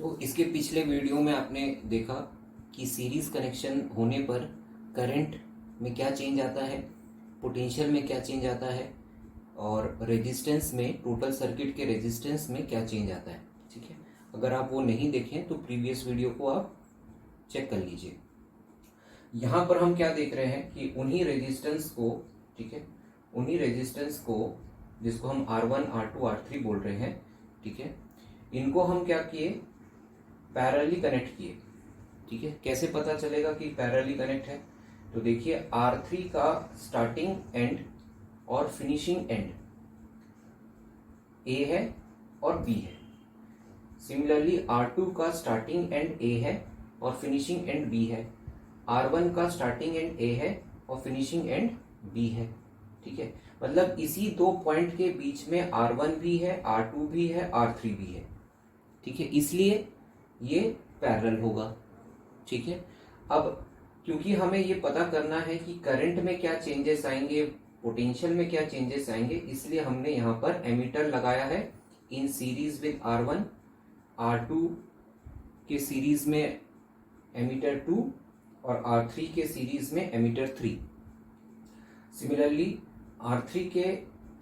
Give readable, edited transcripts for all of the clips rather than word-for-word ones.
तो इसके पिछले वीडियो में आपने देखा कि सीरीज कनेक्शन होने पर करंट में क्या चेंज आता है, पोटेंशियल में क्या चेंज आता है और रेजिस्टेंस में, टोटल सर्किट के रेजिस्टेंस में क्या चेंज आता है। ठीक है, अगर आप वो नहीं देखें तो प्रीवियस वीडियो को आप चेक कर लीजिए। यहाँ पर हम क्या देख रहे हैं कि उन्हीं रेजिस्टेंस को, ठीक है, उन्हीं रेजिस्टेंस को जिसको हम R1, R2, R3 बोल रहे हैं, ठीक है, इनको हम क्या किए, पैरेलली कनेक्ट किए। ठीक है, कैसे पता चलेगा कि पैरेलली कनेक्ट है? तो देखिए R3 का स्टार्टिंग एंड और फिनिशिंग एंड A है और B है। सिमिलरली R2 का स्टार्टिंग एंड A है और फिनिशिंग एंड B है। R1 का स्टार्टिंग एंड A है और फिनिशिंग एंड B है। ठीक है, मतलब इसी दो पॉइंट के बीच में R1 भी है, R2 भी है, R3 भी है। ठीक है, इसलिए ये पैरेलल होगा। ठीक है, अब क्योंकि हमें ये पता करना है कि करंट में क्या चेंजेस आएंगे, पोटेंशियल में क्या चेंजेस आएंगे, इसलिए हमने यहाँ पर एमीटर लगाया है in series with R1, R2 के सीरीज में एमीटर 2 और R3 के सीरीज में एमीटर 3। सिमिलरली R3 के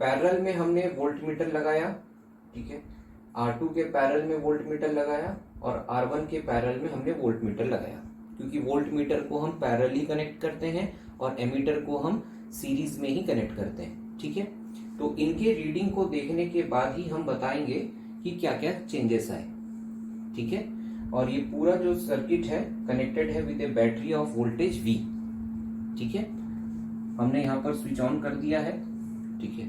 पैरेलल में हमने वोल्टमीटर लगाया। ठीक है, R2 के पैरेलल में वोल्टमीटर लगाया और R1 के पैरेलल में हमने वोल्टमीटर लगाया, क्योंकि वोल्टमीटर को हम पैरेलली कनेक्ट करते हैं और एमीटर को हम सीरीज में ही कनेक्ट करते हैं। ठीक है, तो इनके रीडिंग को देखने के बाद ही हम बताएंगे कि क्या क्या चेंजेस आए। ठीक है, और ये पूरा जो सर्किट है कनेक्टेड है with A battery of voltage V। ठीक है, हमने यहाँ पर स्विच ऑन कर दिया है। ठीक है,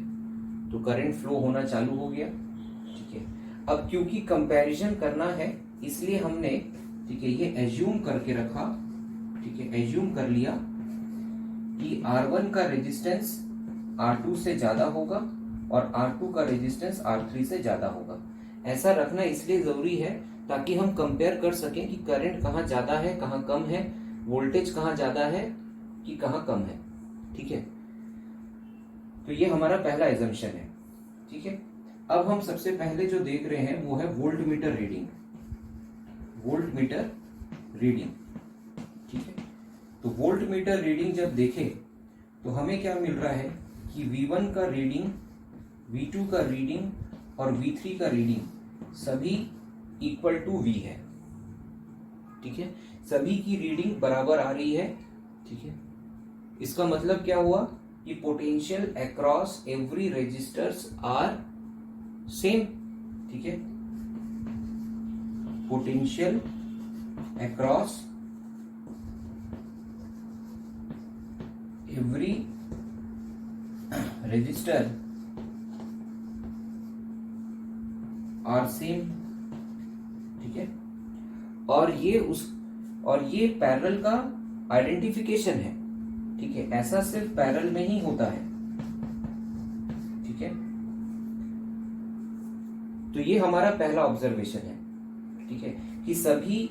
तो करंट फ्लो होना चालू हो गया। ठीक है, अब क्योंकि कंपैरिजन करना है इसलिए हमने, ठीक है, ये एज्यूम करके रखा। ठीक है, एज्यूम कर लिया कि R1 का रेजिस्टेंस R2 से ज्यादा होगा और R2 का रेजिस्टेंस R3 से ज्यादा होगा। ऐसा रखना इसलिए जरूरी है ताकि हम कंपेयर कर सकें कि करंट कहाँ ज्यादा है, कहाँ कम है, वोल्टेज कहाँ ज्यादा है कि कहाँ कम है। ठीक है, तो ये हमारा पहला एजम्पशन है। ठीक है, अब हम सबसे पहले जो देख रहे हैं वो है वोल्टमीटर रीडिंग। वोल्टमीटर रीडिंग, ठीक है, तो वोल्टमीटर रीडिंग जब देखें तो हमें क्या मिल रहा है कि V1 का रीडिंग, V2 का रीडिंग और V3 का रीडिंग सभी इक्वल टू V है। ठीक है, सभी की रीडिंग बराबर आ रही है। ठीक है, इसका मतलब क्या हुआ कि potential across every resistors are same. ठीक है, potential across every resistor are same. ठीक है, और ये पैरेलल का आइडेंटिफिकेशन है। ठीक है, ऐसा सिर्फ पैरेलल में ही होता है। ठीक है, तो ये हमारा पहला ऑब्जर्वेशन है। ठीक है, कि सभी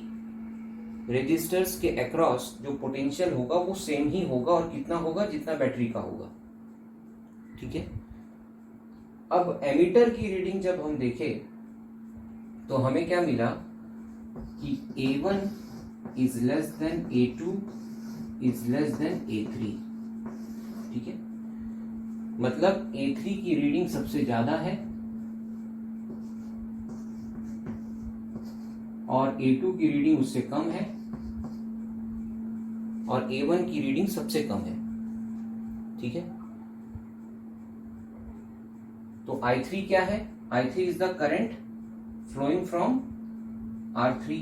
रेजिस्टर्स के अक्रॉस जो पोटेंशियल होगा वो सेम ही होगा और कितना होगा, जितना बैटरी का होगा। ठीक है, अब एमीटर की रीडिंग जब हम देखें तो हमें क्या मिला कि A1 is less than A2 is less than A3। ठीक है, मतलब A3 की रीडिंग सबसे ज्यादा है और A2 की रीडिंग उससे कम है और A1 की रीडिंग सबसे कम है। ठीक है, तो I3 क्या है? I3 is the current flowing from R3।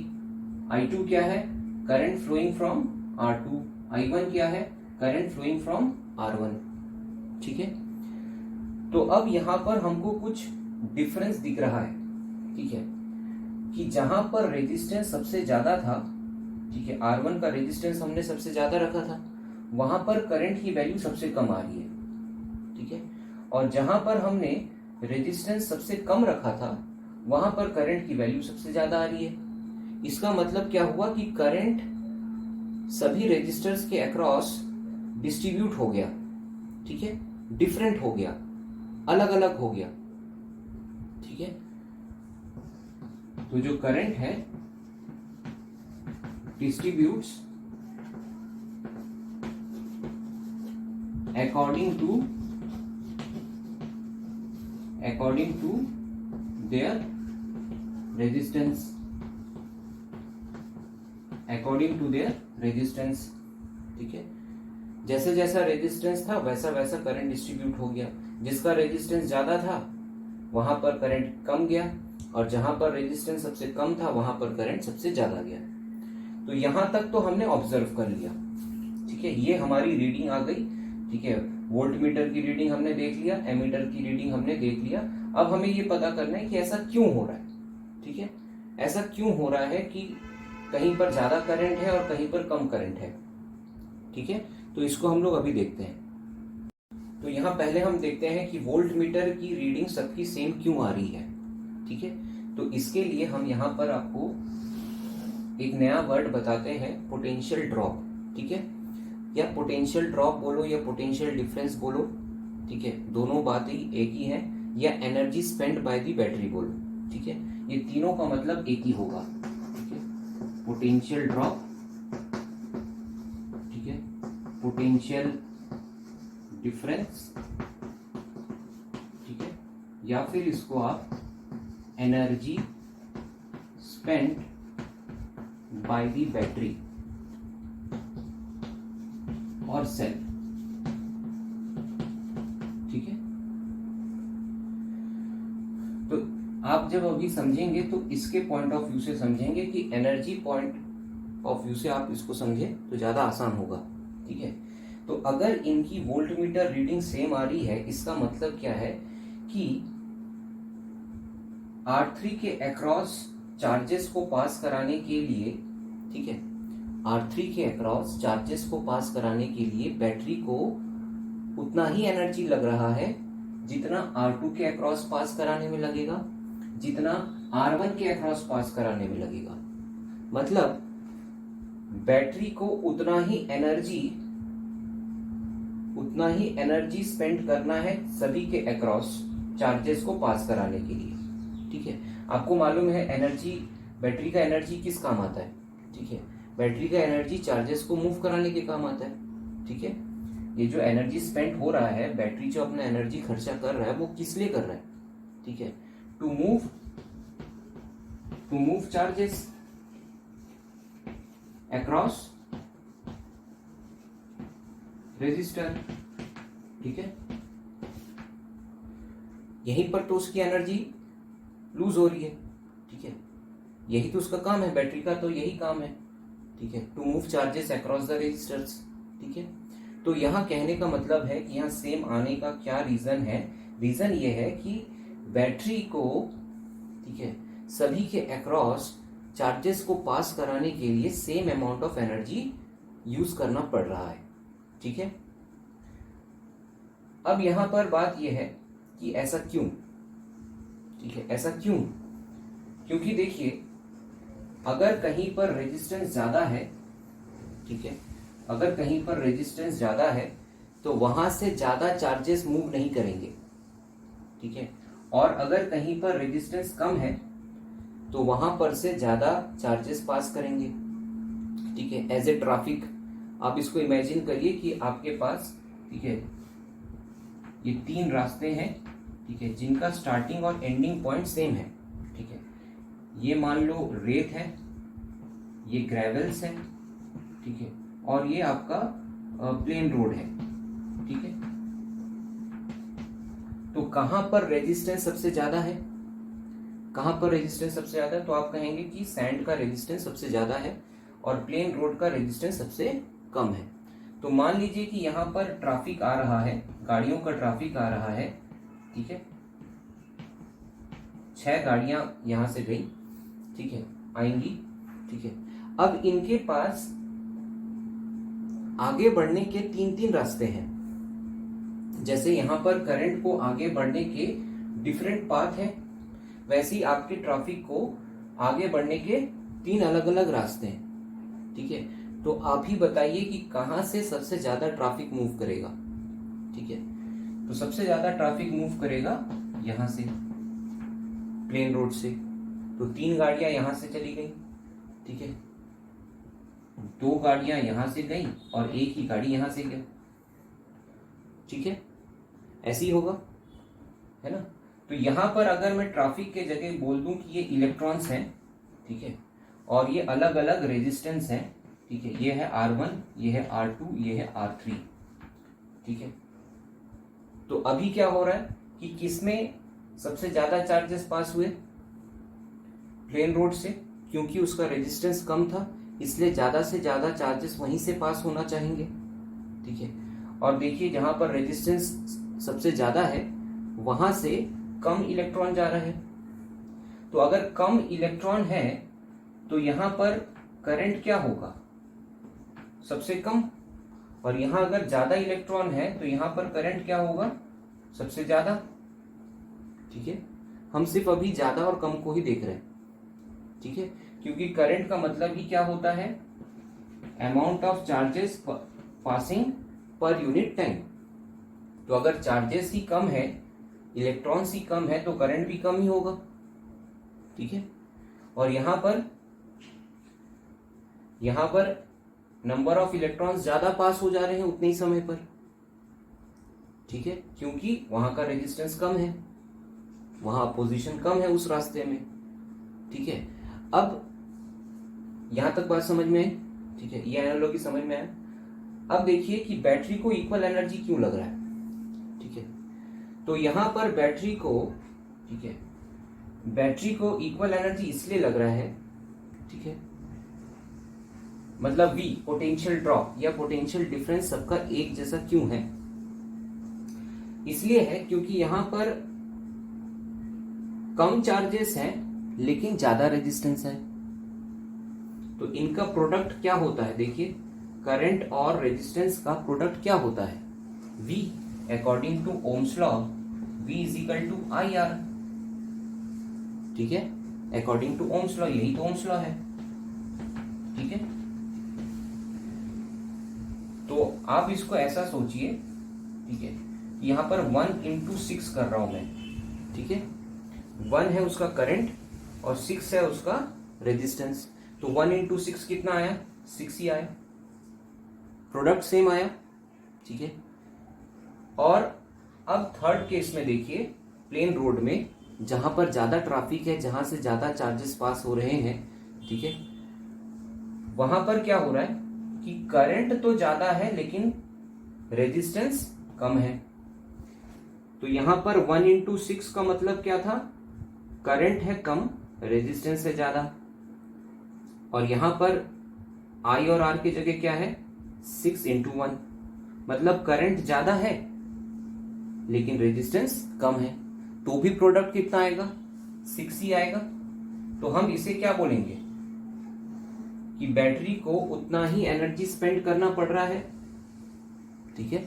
I2 क्या है? Current flowing from R2। I1 क्या है? Current flowing from R1। ठीक है, तो अब यहां पर हमको कुछ डिफरेंस दिख रहा है। ठीक है, कि जहां पर रेजिस्टेंस सबसे ज्यादा था, ठीक है, R1 का रेजिस्टेंस हमने सबसे ज्यादा रखा था, वहां पर करंट की वैल्यू सबसे कम आ रही है। ठीक है, और जहां पर हमने रेजिस्टेंस सबसे कम रखा था वहां पर करंट की वैल्यू सबसे ज्यादा आ रही है। इसका मतलब क्या हुआ कि करंट सभी रेजिस्टर्स के अक्रॉस डिस्ट्रीब्यूट हो गया। ठीक है, डिफरेंट हो गया, अलग अलग हो गया। ठीक है, तो जो करंट है distributes according to their resistance, according to their resistance। ठीक है, जैसे जैसा रेजिस्टेंस था वैसा वैसा करंट डिस्ट्रीब्यूट हो गया। जिसका रेजिस्टेंस ज्यादा था वहां पर करंट कम गया, और जहां पर रेजिस्टेंस सबसे कम था वहां पर करंट सबसे ज्यादा गया। तो यहां तक तो हमने ऑब्जर्व कर लिया। ठीक है, ये हमारी रीडिंग आ गई। ठीक है, वोल्ट मीटर की रीडिंग हमने देख लिया, एमीटर की रीडिंग हमने देख लिया। अब हमें ये पता करना है कि ऐसा क्यों हो रहा है। ठीक है, ऐसा क्यों हो रहा है कि कहीं पर ज्यादा करंट है और कहीं पर कम करंट है। ठीक है, तो इसको हम लोग अभी देखते हैं। तो यहाँ पहले हम देखते हैं कि वोल्ट मीटर की रीडिंग सबकी सेम क्यों आ रही है। ठीक है, तो इसके लिए हम यहाँ पर आपको एक नया वर्ड बताते हैं, पोटेंशियल ड्रॉप। ठीक है, या पोटेंशियल ड्रॉप बोलो या पोटेंशियल डिफरेंस बोलो। ठीक है, दोनों बातें एक ही है, या energy spend by the battery बोलो। ठीक है, ये तीनों का मतलब एक ही होगा। ठीक है, पोटेंशियल ड्रॉप, ठीक है, पोटेंशियल डिफरेंस, ठीक है, या फिर इसको आप energy spend by the battery और सेल। ठीक है, तो आप जब अभी समझेंगे तो इसके पॉइंट ऑफ व्यू से समझेंगे कि एनर्जी पॉइंट ऑफ व्यू से आप इसको समझें तो ज्यादा आसान होगा। ठीक है, तो अगर इनकी वोल्ट मीटर रीडिंग सेम आ रही है, इसका मतलब क्या है कि R3 के अक्रॉस चार्जेस को पास कराने के लिए, ठीक है, R3 के अक्रॉस चार्जेस को पास कराने के लिए बैटरी को उतना ही एनर्जी लग रहा है जितना R2 के अक्रॉस पास कराने में लगेगा, जितना R1 के अक्रॉस पास कराने में लगेगा। मतलब बैटरी को उतना ही एनर्जी स्पेंड करना है सभी के अक्रॉस चार्जेस को पास कराने के लिए। ठीक है, आपको मालूम है एनर्जी, बैटरी का एनर्जी किस काम आता है। ठीक है, बैटरी का एनर्जी चार्जेस को मूव कराने के काम आता है। ठीक है, ये जो एनर्जी स्पेंड हो रहा है, बैटरी जो अपना एनर्जी खर्चा कर रहा है वो किस लिए कर रहा है। ठीक है, to move charges across resistor. ठीक है, यहीं पर तो उसकी एनर्जी लूज हो रही है। ठीक है, यही तो उसका काम है, बैटरी का तो यही काम है। ठीक है, to move charges across the resistors. ठीक है, तो यहाँ कहने का मतलब है कि यहाँ सेम आने का क्या रीजन है। रीजन ये है कि बैटरी को, ठीक है, सभी के अक्रॉस चार्जेस को पास कराने के लिए same amount of energy use करना पड़ रहा है। ठीक है, अब यहां पर बात यह है कि ऐसा क्यों। ठीक है, ऐसा क्यों, क्योंकि देखिए अगर कहीं पर रेजिस्टेंस ज्यादा है, ठीक है, अगर कहीं पर रेजिस्टेंस ज्यादा है तो वहां से ज्यादा चार्जेस मूव नहीं करेंगे। ठीक है, और अगर कहीं पर रेजिस्टेंस कम है तो वहां पर से ज्यादा चार्जेस पास करेंगे। ठीक है, एज ए ट्रैफिक आप इसको इमेजिन करिए कि आपके पास, ठीक है, ये तीन रास्ते हैं, ठीक है, जिनका स्टार्टिंग और एंडिंग पॉइंट सेम है। ठीक है, ये मान लो रेत है, ये ग्रेवल्स है, ठीक है, और ये आपका प्लेन रोड है। ठीक है, तो कहां पर रेजिस्टेंस सबसे ज्यादा है, कहां पर रेजिस्टेंस सबसे ज्यादा है, तो आप कहेंगे कि सैंड का रेजिस्टेंस सबसे ज्यादा है और प्लेन रोड का रेजिस्टेंस सबसे कम है। तो मान लीजिए कि यहाँ पर ट्रैफिक आ रहा है, गाड़ियों का ट्रैफिक आ रहा है। ठीक है, 6 गाड़ियां यहां से गई, ठीक है, आएंगी। ठीक है, अब इनके पास आगे बढ़ने के 3 रास्ते हैं। जैसे यहां पर करंट को आगे बढ़ने के डिफरेंट पाथ है, वैसे ही आपके ट्रैफिक को आगे बढ़ने के 3 अलग अलग रास्ते हैं। ठीक है, तो आप ही बताइए कि कहां से सबसे ज्यादा ट्रैफिक मूव करेगा। ठीक है, तो सबसे ज्यादा ट्रैफिक मूव करेगा यहां से, प्लेन रोड से। तो 3 गाड़ियां यहां से चली गई। ठीक है, दो गाड़ियां यहां से गई और एक ही गाड़ी यहां से गई, ठीक है, ऐसे ही होगा, है ना। तो यहां पर अगर मैं ट्रैफिक के जगह बोल दूं कि ये इलेक्ट्रॉन्स हैं, ठीक है, और ये अलग अलग रेजिस्टेंस हैं, ठीक है, ये है R1, ये है R2, ये है R3, ठीक है। तो अभी क्या हो रहा है कि किसमें सबसे ज्यादा चार्जेस पास हुए, प्लेन रोड से, क्योंकि उसका रेजिस्टेंस कम था, इसलिए ज्यादा से ज्यादा चार्जेस वहीं से पास होना चाहेंगे, ठीक है। और देखिए जहां पर रेजिस्टेंस सबसे ज्यादा है वहां से कम इलेक्ट्रॉन जा रहा है, तो अगर कम इलेक्ट्रॉन है तो यहां पर करंट क्या होगा, सबसे कम, और यहां अगर ज्यादा इलेक्ट्रॉन है तो यहां पर करंट क्या होगा, सबसे ज्यादा, ठीक है। हम सिर्फ अभी ज्यादा और कम को ही देख रहे हैं, ठीक है, क्योंकि करंट का मतलब ही क्या होता है, amount of charges passing per unit time. तो अगर चार्जेस ही कम है, इलेक्ट्रॉन्स ही कम है, तो करंट भी कम ही होगा, ठीक है। और यहां पर नंबर ऑफ इलेक्ट्रॉन्स ज्यादा पास हो जा रहे हैं उतने ही समय पर, ठीक है, क्योंकि वहां का रेजिस्टेंस कम है, वहां अपोजिशन कम है उस रास्ते में, ठीक है। अब यहां तक बात समझ में आई, ठीक है, ये एनालॉजी समझ में आया। अब देखिए कि बैटरी को इक्वल एनर्जी क्यों लग रहा है, ठीक है। तो यहां पर बैटरी को, ठीक है, बैटरी को इक्वल एनर्जी इसलिए लग रहा है, ठीक है, मतलब V पोटेंशियल ड्रॉप या पोटेंशियल डिफरेंस सबका एक जैसा क्यों है, इसलिए है क्योंकि यहां पर कम चार्जेस हैं लेकिन ज्यादा रेजिस्टेंस है, तो इनका प्रोडक्ट क्या होता है, देखिए करंट और रेजिस्टेंस का प्रोडक्ट क्या होता है, V according to Ohm's law, V is equal to IR, ठीक है, अकॉर्डिंग टू ओम्स लॉ, यही तो ओम्स लॉ है, ठीक है। तो आप इसको ऐसा सोचिए, ठीक है, यहां पर 1 × 6 कर रहा हूं मैं, ठीक है, 1 है उसका करंट और 6 है उसका रेजिस्टेंस, तो 1 × 6 कितना आया, 6 ही आया, प्रोडक्ट सेम आया, ठीक है। और अब थर्ड केस में देखिए, प्लेन रोड में जहां पर ज्यादा ट्रैफिक है, जहां से ज्यादा चार्जेस पास हो रहे हैं, ठीक है, वहां पर क्या हो रहा है कि करंट तो ज्यादा है लेकिन रेजिस्टेंस कम है। तो यहां पर 1 × 6 का मतलब क्या था, करंट है कम, रेजिस्टेंस है ज्यादा, और यहां पर I और R की जगह क्या है, 6 × 1, मतलब करंट ज्यादा है लेकिन रेजिस्टेंस कम है, तो भी प्रोडक्ट कितना आएगा, 6 ही आएगा। तो हम इसे क्या बोलेंगे कि बैटरी को उतना ही एनर्जी स्पेंड करना पड़ रहा है, ठीक है,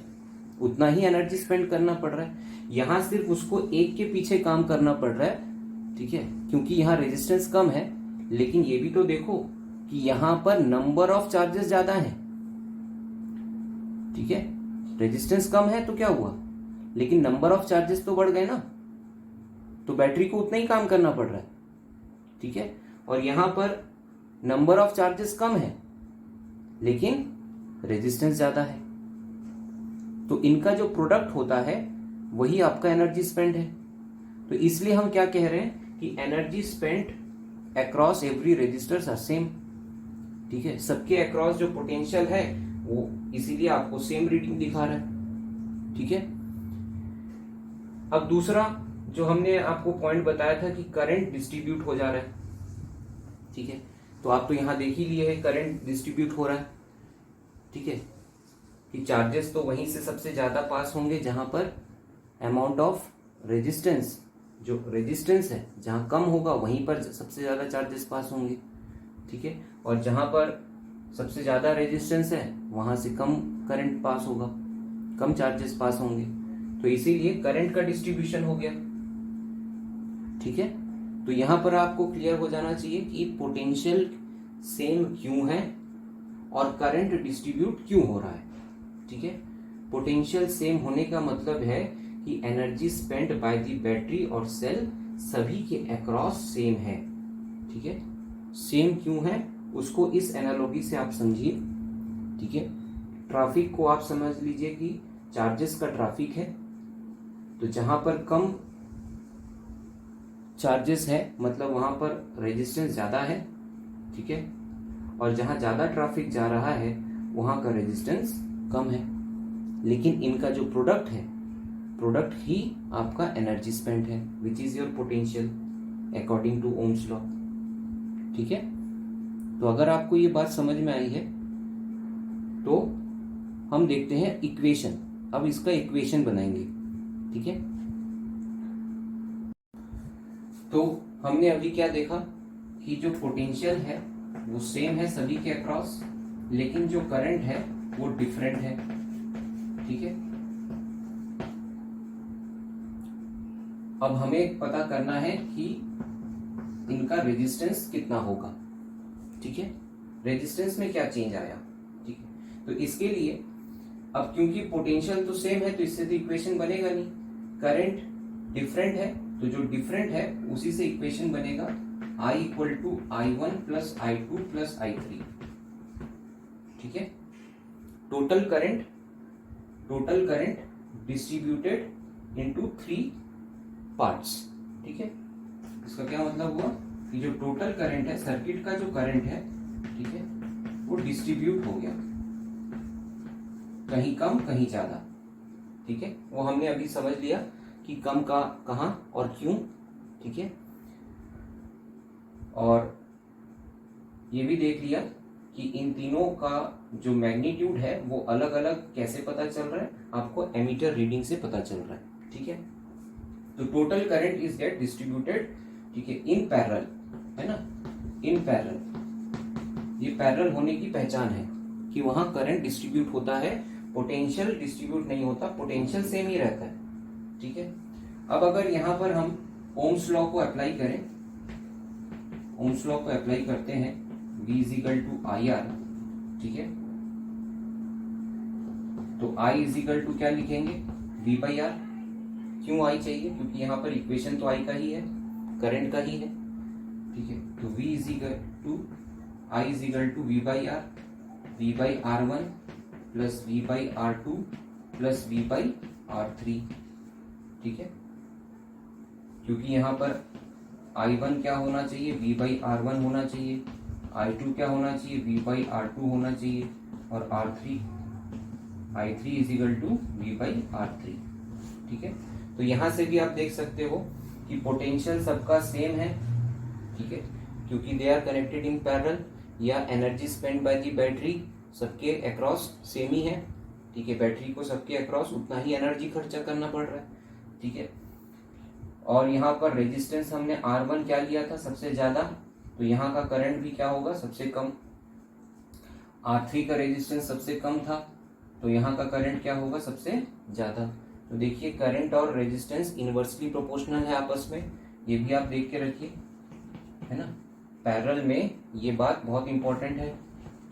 उतना ही एनर्जी स्पेंड करना पड़ रहा है, यहां सिर्फ उसको एक के पीछे काम करना पड़ रहा है, ठीक है, क्योंकि यहां रेजिस्टेंस कम है, लेकिन ये भी तो देखो कि यहां पर नंबर ऑफ चार्जेस ज्यादा है, ठीक है, रेजिस्टेंस कम है तो क्या हुआ, लेकिन नंबर ऑफ चार्जेस तो बढ़ गए ना, तो बैटरी को उतना ही काम करना पड़ रहा है, ठीक है। और यहां पर नंबर ऑफ चार्जेस कम है लेकिन रेजिस्टेंस ज्यादा है, तो इनका जो प्रोडक्ट होता है वही आपका एनर्जी स्पेंड है। तो इसलिए हम क्या कह रहे हैं कि energy spend across every resistors are same, ठीक है, सबके अक्रॉस जो पोटेंशियल है वो इसीलिए आपको सेम रीडिंग दिखा रहा है, ठीक है। अब दूसरा जो हमने आपको पॉइंट बताया था कि करंट डिस्ट्रीब्यूट हो जा रहा है, ठीक है, तो आप तो यहां देख ही लिए है करंट डिस्ट्रीब्यूट हो रहा है, ठीक है, कि चार्जेस तो वहीं से सबसे ज्यादा पास होंगे जहां पर अमाउंट ऑफ रेजिस्टेंस, जो रेजिस्टेंस है जहां कम होगा वहीं पर सबसे ज्यादा चार्जेस पास होंगे, ठीक है, और जहां पर सबसे ज्यादा रेजिस्टेंस है वहां से कम करंट पास होगा, कम चार्जेस पास होंगे, तो इसीलिए करंट का डिस्ट्रीब्यूशन हो गया, ठीक है। तो यहां पर आपको क्लियर हो जाना चाहिए कि पोटेंशियल सेम क्यों है और करंट डिस्ट्रीब्यूट क्यों हो रहा है, ठीक है। पोटेंशियल सेम होने का मतलब है कि energy spend by the battery और सेल सभी के अक्रॉस सेम है, ठीक है। सेम क्यों है उसको इस एनालॉजी से आप समझिए, ठीक है। ट्रैफिक को आप समझ लीजिए कि चार्जेस का ट्रैफिक है, तो जहां पर कम चार्जेस है मतलब वहां पर रेजिस्टेंस ज्यादा है, ठीक है, और जहां ज्यादा ट्रैफिक जा रहा है वहां का रेजिस्टेंस कम है। लेकिन इनका जो प्रोडक्ट है, प्रोडक्ट ही आपका एनर्जी स्पेंड है, which is your potential according to Ohm's law, ठीक है। तो अगर आपको ये बात समझ में आई है तो हम देखते हैं इक्वेशन। अब इसका इक्वेशन बनाएंगे, ठीक है। तो हमने अभी क्या देखा कि जो पोटेंशियल है वो सेम है सभी के अक्रॉस, लेकिन जो करंट है वो डिफरेंट है, ठीक है। अब हमें पता करना है कि इनका रेजिस्टेंस कितना होगा, ठीक है, रेजिस्टेंस में क्या चेंज आया, ठीक है। तो इसके लिए अब क्योंकि पोटेंशियल तो सेम है तो इससे तो इक्वेशन बनेगा नहीं, करंट डिफरेंट है तो जो डिफरेंट है उसी से इक्वेशन बनेगा I equal to I1 plus I2 plus I3, ठीक है। Total current distributed into 3 parts, ठीक है। इसका क्या मतलब हुआ कि जो टोटल करंट है, सर्किट का जो करंट है, ठीक है, वो डिस्ट्रीब्यूट हो गया, कहीं कम कहीं ज्यादा, ठीक है। वो हमने अभी समझ लिया कि कम का कहां और क्यों, ठीक है। और ये भी देख लिया कि इन तीनों का जो मैग्नीट्यूड है वो अलग अलग कैसे पता चल रहा है, आपको एमीटर रीडिंग से पता चल रहा है, ठीक है। तो total current is get distributed, ठीक है, इन पैरेलल, है ना, इन पैरेलल। ये पैरेलल होने की पहचान है कि वहां करंट डिस्ट्रीब्यूट होता है, पोटेंशियल डिस्ट्रीब्यूट नहीं होता, पोटेंशियल सेम ही रहता है, ठीक है। अब अगर यहां पर हम ओम्स लॉ को अप्लाई करें, ओम्स लॉ को अप्लाई करते हैं, V is equal to I R, ठीक है। तो I इज इक्वल टू क्या लिखेंगे, V बाई आर। क्यों I चाहिए, क्योंकि यहाँ पर इक्वेशन तो I का ही है, करंट का ही है, ठीक है। तो V is equal to I is equal to V by R, V by R1 plus V by R2 plus V by R3, ठीक है। क्योंकि यहाँ पर I1 क्या होना चाहिए, V बाई R1 होना चाहिए, I2 क्या होना चाहिए, V बाई R2 होना चाहिए, और I3 is equal to V by R3, ठीक है। तो यहां से भी आप देख सकते हो कि पोटेंशियल सबका सेम है, ठीक है, क्योंकि they are connected in parallel, या energy spend by the battery सबके अक्रॉस सेम ही है, ठीक है। बैटरी को सबके अक्रॉस उतना ही एनर्जी खर्चा करना पड़ रहा है, ठीक है। और यहाँ पर रेजिस्टेंस हमने R1 क्या लिया था, सबसे ज्यादा, तो यहाँ का करंट भी क्या होगा, सबसे कम। R3 का रेजिस्टेंस सबसे कम था तो यहाँ का करंट क्या होगा, सबसे ज्यादा। तो देखिए करंट और रेजिस्टेंस इनवर्सली प्रोपोर्शनल है आपस में, ये भी आप देख के रखिए, है ना। पैरेलल में ये बात बहुत इंपॉर्टेंट है,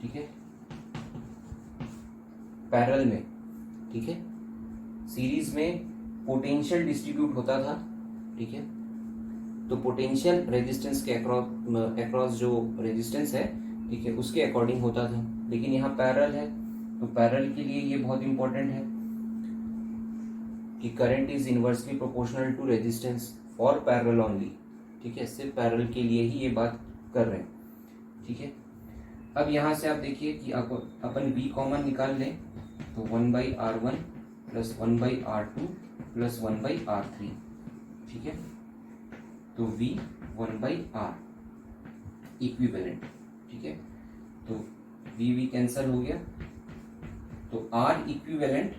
ठीक है, पैरेलल में, ठीक है। सीरीज में पोटेंशियल डिस्ट्रीब्यूट होता था, ठीक है, तो पोटेंशियल रेजिस्टेंस के अक्रॉस जो रेजिस्टेंस है, ठीक है, उसके अकॉर्डिंग होता था। लेकिन यहाँ पैरेलल है तो पैरेलल के लिए ये बहुत इंपॉर्टेंट है कि current is inversely proportional to resistance for parallel only, ठीक है, सिर्फ पैरेलल के लिए ही ये बात कर रहे हैं, ठीक है। अब यहाँ से आप देखिए कि अपन V कॉमन निकाल लें तो 1/R1 plus 1/R2 plus 1/R3, ठीक है। तो V 1/R इक्विवेलेंट, ठीक है, तो V कैंसल हो गया, तो R इक्विवेलेंट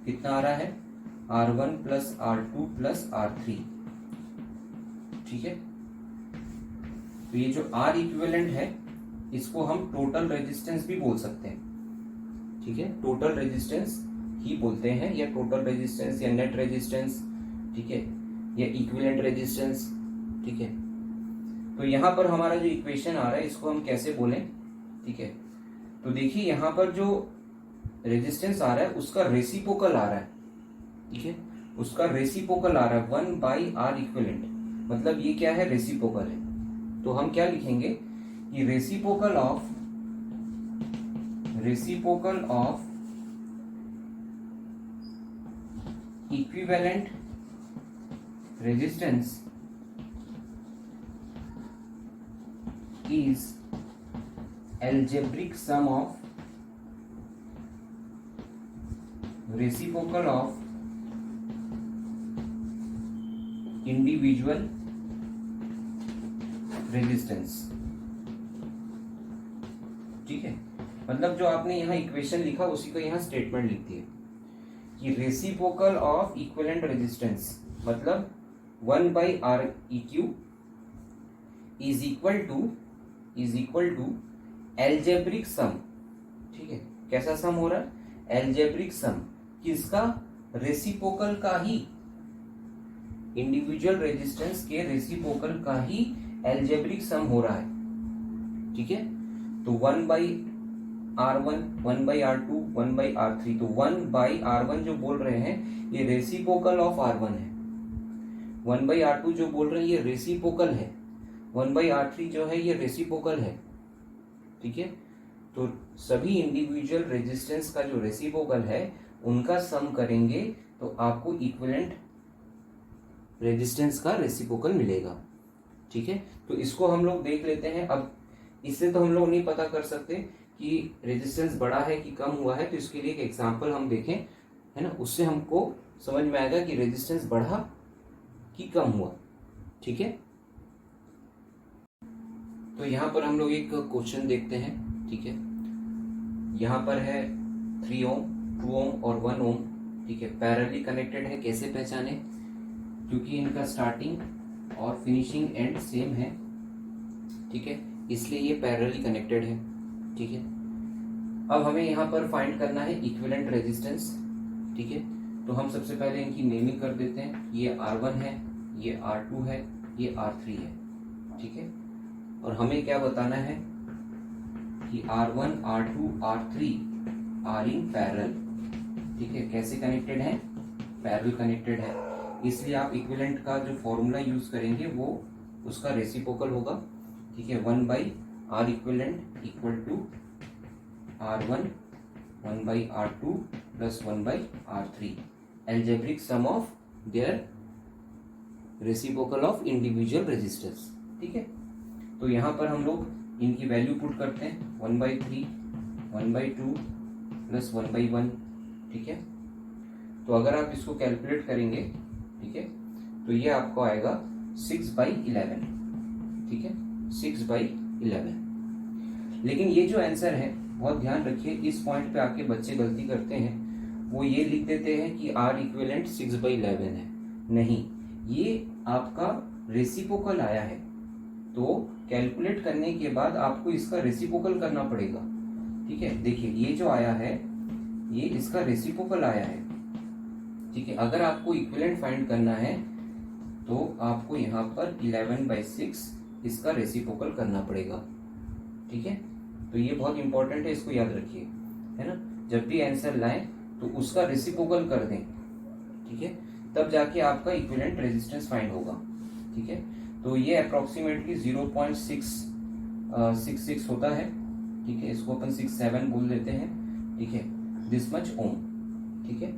कितना आ रहा है, R1 plus R2 plus R3, ठीक है। तो ये जो R इक्विवेलेंट है इसको हम टोटल रेजिस्टेंस भी बोल सकते हैं, ठीक है, टोटल रेजिस्टेंस ही बोलते हैं, या टोटल रेजिस्टेंस या नेट रेजिस्टेंस, ठीक है, या इक्विवेलेंट रेजिस्टेंस, ठीक है। तो यहाँ पर हमारा जो इक्वेशन आ रहा है इसको हम कैसे बोलें, ठीक है। तो देखिए यहाँ पर जो रेजिस्टेंस आ रहा है उसका रेसिप्रोकल आ रहा है, ठीक है, उसका रेसिप्रोकल आ रहा है 1/R इक्विवेलेंट, मतलब ये क्या है, रेसिप्रोकल है। तो हम क्या लिखेंगे कि reciprocal of equivalent resistance is algebraic sum of reciprocal of individual resistance। ठीक है, मतलब जो आपने यहाँ इक्वेशन लिखा उसी को यहाँ स्टेटमेंट लिख दिया कि रेसिप्रोकल ऑफ इक्विवेलेंट रेजिस्टेंस मतलब 1/Req is equal to algebraic sum. ठीक है, कैसा सम हो रहा है? एल्जेब्रिक सम किसका? रेसिप्रोकल का ही, इंडिविजुअल रेजिस्टेंस के रेसिप्रोकल का ही एल्जेब्रिक सम हो रहा है। ठीक है, तो 1/R1, 1/R2, 1/R3, तो 1/R1 जो बोल रहे हैं ये रेसिप्रोकल ऑफ R1 है, 1/R2 जो बोल रहे हैं ये रेसिप्रोकल है, 1/R3 जो है ये रेसिप्रोकल है। ठीक है, तो सभी इंडिविजुअल रेजिस्टेंस का जो रेसिप्रोकल है उनका सम करेंगे तो आपको इक्विवेलेंट रेजिस्टेंस का रेसिप्रोकल मिलेगा। ठीक है, तो इसको हम लोग देख लेते हैं। अब इससे तो हम लोग नहीं पता कर सकते कि रेजिस्टेंस बढ़ा है कि कम हुआ है, तो इसके लिए एक एग्जांपल हम देखें, है ना, उससे हमको समझ में आएगा कि रेजिस्टेंस बढ़ा कि कम हुआ। ठीक है, तो यहाँ पर हम लोग एक क्वेश्चन देखते हैं। ठीक है, यहाँ पर है 3 ओम, 2 ओम और 1 ओम। ठीक है, पैरेलली कनेक्टेड है। कैसे पहचाने? क्योंकि इनका स्टार्टिंग और फिनिशिंग एंड सेम है। ठीक है, इसलिए ये पैरेलली कनेक्टेड है। ठीक है, अब हमें यहाँ पर फाइंड करना है इक्विवेलेंट रेजिस्टेंस। ठीक है, तो हम सबसे पहले इनकी नेमिंग कर देते हैं। ये R1 है, ये R2 है, ये R3 है। ठीक है, और हमें क्या बताना है कि R1, R2, R3 are in parallel. ठीक है, कैसे कनेक्टेड है? पैरेलल कनेक्टेड है, इसलिए आप इक्विवेलेंट का जो फॉर्मूला यूज करेंगे वो उसका रेसिप्रोकल होगा। ठीक है, 1/R equivalent equal to R1 1/R2 plus 1/R3 algebraic sum of their reciprocal of individual resistance. ठीक है, तो यहाँ पर हम लोग इनकी वैल्यू पुट करते हैं 1/3, 1/2 प्लस 1/1। ठीक है, तो अगर आप इसको कैलकुलेट करेंगे, ठीक है, तो ये आपको आएगा 6/11। ठीक है, 6/11। लेकिन ये जो आंसर है बहुत ध्यान रखिए, इस पॉइंट पे आके बच्चे गलती करते हैं, वो ये लिख देते हैं कि R इक्विवेलेंट 6/11 है। नहीं, ये आपका रेसिप्रोकल आया है, तो कैलकुलेट करने के बाद आपको इसका रेसिप्रोकल करना पड़ेगा। ठीक है, देखिए ये जो आया है ये इसका रेसिप्रोकल आया है। ठीक है, अगर आपको इक्विवेलेंट फाइंड करना है तो आपको यहाँ पर 11/6 इसका रेसिप्रोकल करना पड़ेगा। ठीक है, तो ये बहुत इंपॉर्टेंट है, इसको याद रखिए, है ना। जब भी आंसर लाएं तो उसका रेसिप्रोकल कर दें। ठीक है, तब जाके आपका इक्विवेलेंट रेजिस्टेंस फाइंड होगा। ठीक है, तो ये अप्रोक्सीमेटली 0.666 होता है। ठीक है, इसको अपन 67 बोल देते हैं। ठीक है, दिस मच ओम। ठीक है,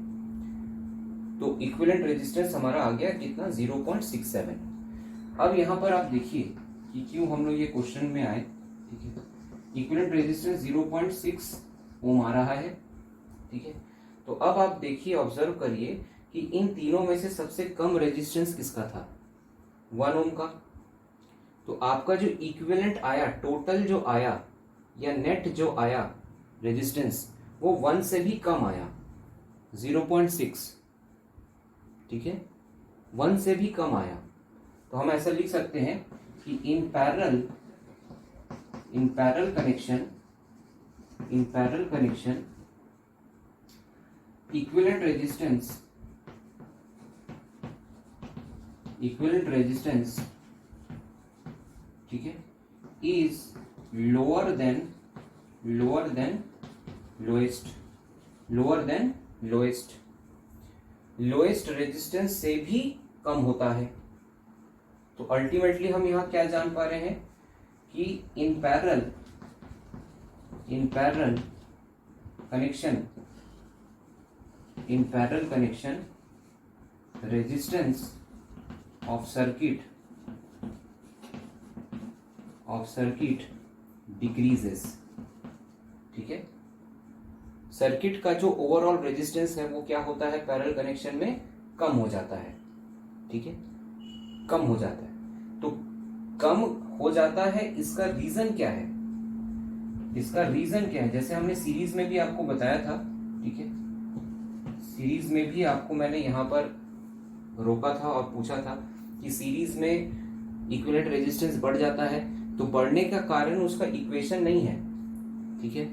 तो इक्विवेलेंट रेजिस्टेंस हमारा आ गया कितना? 0.67। अब यहाँ पर आप देखिए कि क्यों हम लोग ये क्वेश्चन में आए। ठीक है, इक्विवेलेंट रेजिस्टेंस 0.6 ओम आ रहा है। ठीक है, तो अब आप देखिए, ऑब्जर्व करिए कि इन तीनों में से सबसे कम रेजिस्टेंस किसका था? 1 ओम का। तो आपका जो इक्विवेलेंट आया, टोटल जो आया या नेट जो आया रेजिस्टेंस, वो 1 से भी कम आया, 0.6। ठीक है, 1 से भी कम आया। तो हम ऐसा लिख सकते हैं कि in parallel connection equivalent resistance ठीक है is lower than lowest resistance से भी कम होता है। तो अल्टीमेटली हम यहाँ क्या जान पा रहे हैं कि in parallel connection resistance of circuit decreases. ठीक है, सर्किट का जो ओवरऑल रेजिस्टेंस है वो क्या होता है, पैरेलल कनेक्शन में कम हो जाता है। ठीक है, कम हो जाता है। तो कम हो जाता है, इसका रीजन क्या है? इसका रीजन क्या है? जैसे हमने सीरीज में भी आपको बताया था। ठीक है, सीरीज में भी आपको मैंने यहां पर रोका था और पूछा था कि सीरीज में इक्विवेलेंट रेजिस्टेंस बढ़ जाता है, तो बढ़ने का कारण उसका इक्वेशन नहीं है। ठीक है,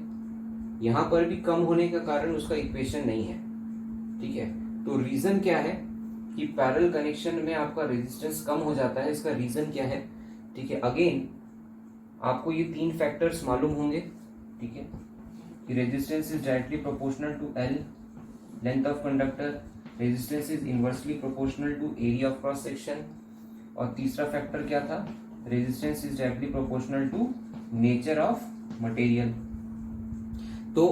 यहां पर भी कम होने का कारण उसका इक्वेशन नहीं है। ठीक है, तो रीजन क्या है कि पैरेलल कनेक्शन में आपका रेजिस्टेंस कम हो जाता है, इसका रीजन क्या है? ठीक है, अगेन आपको ये 3 फैक्टर्स मालूम होंगे। ठीक है, कि resistance is directly proportional to L, length of conductor, resistance is inversely proportional to area of cross section, और तीसरा फैक्टर क्या था? Resistance is directly proportional to nature of material. तो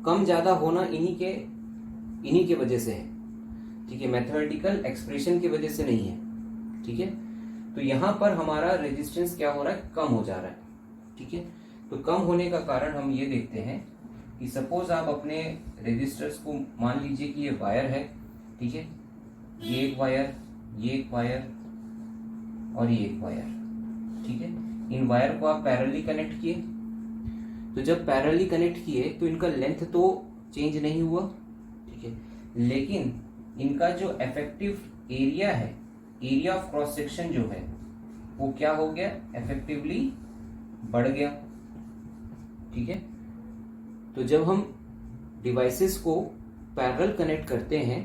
कम ज्यादा होना इन्हीं के वजह से है। ठीक है, मैथमेटिकल एक्सप्रेशन की वजह से नहीं है। ठीक है, तो यहां पर हमारा रेजिस्टेंस क्या हो रहा है, कम हो जा रहा है। ठीक है, तो कम होने का कारण हम ये देखते हैं कि सपोज आप अपने रेजिस्टर्स को मान लीजिए कि ये वायर है। ठीक है, ये एक वायर, ये एक वायर और ये एक वायर। ठीक है, इन वायर को आप पैरेलली कनेक्ट किए, तो जब पैरेलली कनेक्ट किए तो इनका लेंथ तो चेंज नहीं हुआ। ठीक है, लेकिन इनका जो इफेक्टिव एरिया है, एरिया ऑफ क्रॉस सेक्शन जो है वो क्या हो गया, इफेक्टिवली बढ़ गया। ठीक है, तो जब हम डिवाइसेस को पैरेलल कनेक्ट करते हैं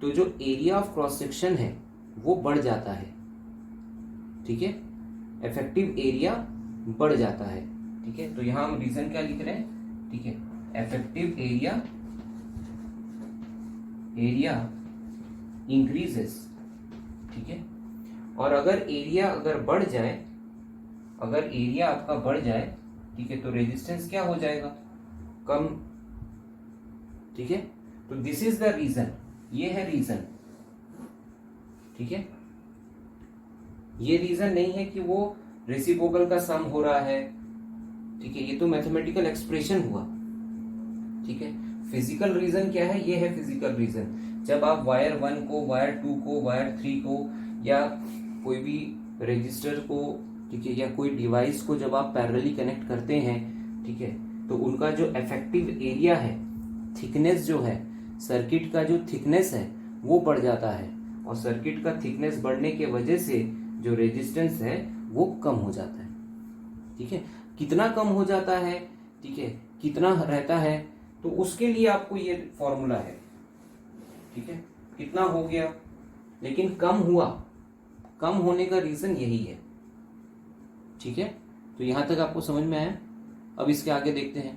तो जो एरिया ऑफ क्रॉस सेक्शन है वो बढ़ जाता है। ठीक है, इफेक्टिव एरिया बढ़ जाता है। ठीक है, तो यहां हम रीजन क्या लिख रहे हैं? ठीक है, इफेक्टिव एरिया इंक्रीजेस। ठीक है, और अगर एरिया बढ़ जाए, अगर एरिया आपका बढ़ जाए, ठीक है, तो रेजिस्टेंस क्या हो जाएगा, कम। ठीक है, तो दिस इज द रीजन, ये है रीजन। ठीक है, ये रीजन नहीं है कि वो रेसिप्रोकल का सम हो रहा है। ठीक है, ये तो मैथमेटिकल एक्सप्रेशन हुआ। ठीक है, फिजिकल रीजन क्या है? ये है फिजिकल रीजन। जब आप वायर 1 को, वायर 2 को, वायर 3 को या कोई भी रजिस्टर को, ठीक है, या कोई डिवाइस को जब आप पैरेलली कनेक्ट करते हैं, ठीक है, तो उनका जो इफेक्टिव एरिया है, थिकनेस जो है, सर्किट का जो थिकनेस है वो बढ़ जाता है, और सर्किट का थिकनेस बढ़ने के वजह से जो रेजिस्टेंस है वो कम हो जाता है। ठीक है, कितना कम हो जाता है, ठीक है, कितना रहता है, तो उसके लिए आपको ये फॉर्मूला है। ठीक है, कितना हो गया, लेकिन कम हुआ, कम होने का रीजन यही है। ठीक है, तो यहां तक आपको समझ में आया। अब इसके आगे देखते हैं।